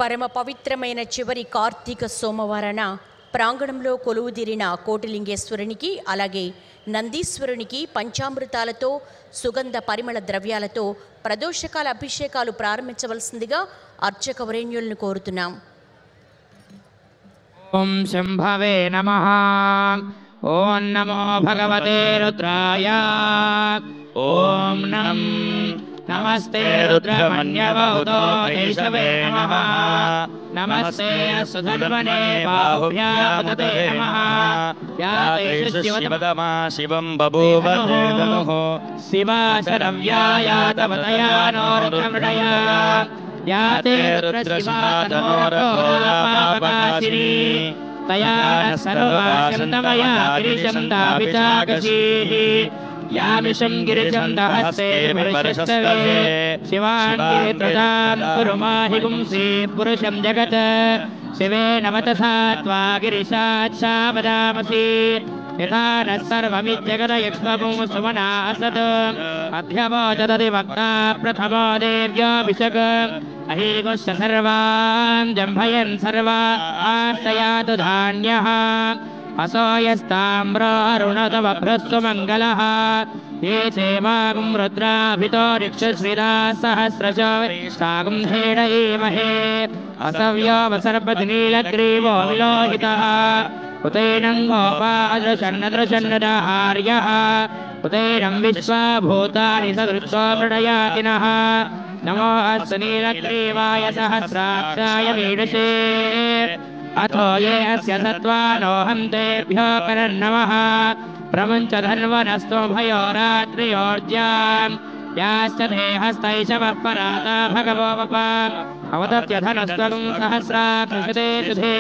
పరమ పవిత్రమైన చివరి కార్తీక సోమవారాన ప్రాంగణంలో కొలువుదీరిన కోటిలింగేశ్వరునికి అలాగే నందీశ్వరునికి పంచామృతాలతో సుగంధ పరిమళ ద్రవ్యాలతో ప్రదోషకాల అభిషేకాలు ప్రారంభించవలసిందిగా అర్చక వరేణ్యులను కోరుతున్నాం. ఓం శంభవే నమః. ఓం నమో భగవతే రుద్రాయ. ఓం నమస్తే రుద్రమన్యవహుతో కేశవే నమః. నమస్తే సుధన్వనే బాహుభ్యాపతే నమః. యాతేషు శివతమా శివం బభూవ ధనుః. శివాశరవ్యాయాతవతయానోర్ఘమృడయ. యాతే రుద్రశివాతనోరఘోరపాపనాశినీ. తయా సర్వాశంతమయా గిరిశం తాపిచాకశీః. యామిషం గిరిశం దహస్తే పరిశస్తవే. శివాన్విత్రతాం కురుమాహి పుంసి పురుషం జగత్. శివే నమతసా త్వా గిరిశాచ్ఛావదామసి. యథా నః సర్వమిజ్జగత యక్ష్మపుం సుమనా అసత్. మధ్యమోచదతి వక్తా ప్రథమో దేవ్యాభిషక్. అహీగుశ్చ సర్వాన్ జంభయన్ సర్వాస్తయాతు ధాన్యః. అసోయస్తామ్రారుణతమభ్రస్సు మంగళః. ఏ చేమాగం రుద్రాభితో రిక్షశ్రీరాः సహస్రశో సాగం హేడయేమహే. అసవ్యోపసర్పతి నీలగ్రీవో విలోహితః. ఉతైనం గోపాదృశన్నదృశన్నదాహార్యః. ఉతైనం విశ్వభూతాని సదృశో మృడయాతి నః. నమో అస్తు నీలగ్రీవాయ సహస్రాక్షాయ మీడశే. అథో ఏ అస్య సత్వానోహం తేభ్యో పరన్నమః. ప్రముంచ ధన్వనస్త్వభయోరాత్రియోర్జ్యాం. యాశ్చ తే హస్తైషవః పరాతా భగవోప. అవతత్య ధనస్త్వం సహస్రాక్షితే సుధే.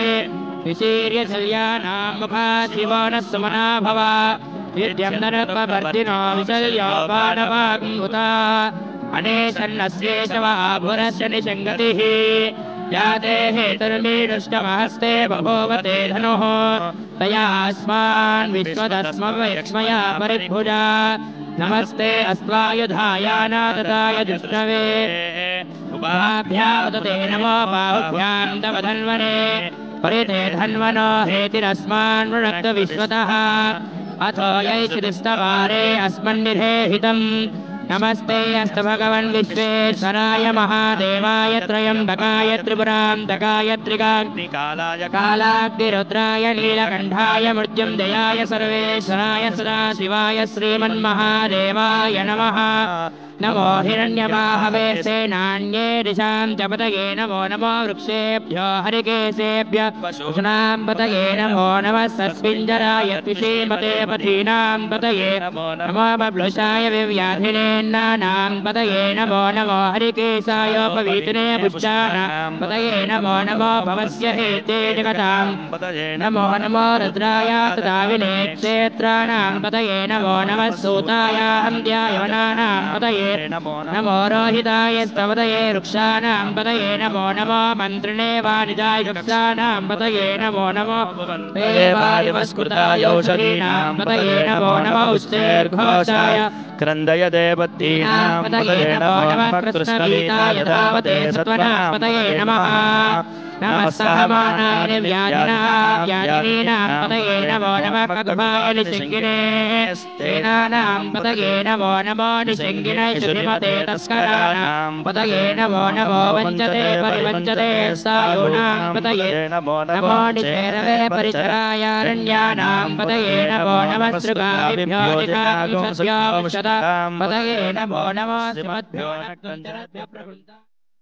విశీర్య శల్యానాం ముఖా శివో నః సుమనా భవ. వీర్యం నరత్వవర్ధినో విశల్యోపానవాగ్ముత. అనేశన్నస్యేషవ ఆభురస్య నిషంగతిః. యాతే హేతుర్మీడుష్టమహస్తే బభూవతే ధనుః. తయా అస్మాన్ విశ్వదస్మవయక్ష్మయా పరిద్భుజా. నమస్తే అస్త్వాయుధాయ నాదతాయ జిష్ణవే. ఉపాభ్యాముదతే నమో బాహుభ్యాం తవ ధన్వనే. పరితే ధన్వనో హేతిరస్మాన్ వృణక్త విశ్వతః. అథో యైషిరిస్తవారే అస్మన్నిధేహితం. నమస్తే అస్తు భగవన్ విశ్వేశ్వరాయ మహాదేవాయ త్రయంబకాయ త్రిపురాంతకాయ త్రికాగ్నికాలాయ కాలాగ్నిరుద్రాయ నీలకంఠాయ మృత్యుంజయాయ సర్వేశ్వరాయ సదాశివాయ శ్రీమన్మహాదేవాయ నమః. నమో హిరణ్యబాహవే సేనాన్యే దిశాం చ పతయే. నమో నమో వృక్షేభ్యో హరికేశేభ్యః పశూనాం పతయే. నమో నమః సస్మింజరాయ త్విషీమతే పథీనాం పతయే. నమో బభ్లుషాయ వివ్యాధినేన్నానాం పతయే. నమో నమో హరికేశాయోపవీతినే పుష్టానాం పతయే. నమో నమో భవస్య హేతే జగతాం పతయే. నమో నమో రుద్రాయ తదావినే క్షేత్రాణాం పతయే. నమో నమః సూతాయ హంద్యాయవనానాం పతయే. నమో రోహితాయ స్తవతయే వృక్షాణాం పతయే. నమో నమో మంత్రిణే వాణిజాయ వృక్షాణాం పతయే. నమో నమో దేవాదివస్కృతాయౌషధీనాం పతయే. నమో నమో ఉష్టేర్ఘోషాయ క్రందయ దేవతీనాం పతయే. నమో నమః కృష్ణవీతాయ ధావతే సత్వనాం పతయే నమః. నమః సహమానాయ వ్యాధినాం పతయే. నమో నమః ఖగభాయ నిశంగినే స్థేనానాం పతయే. నమో నమో నిశంగినై శుద్ధిమతే తస్కరాణాం పతయే. నమో నమో వంచతే పరివంచతే సాయూనాం పతయే. నమో నమో నిచేరవే పరిచరాయారణ్యానాం పతయే. నమో నమః శృగాభ్యో నిషాభ్యో పతయే. నమో నమో శ్రీమద్భ్యో నక్తంజరభ్యో ప్రవృందా.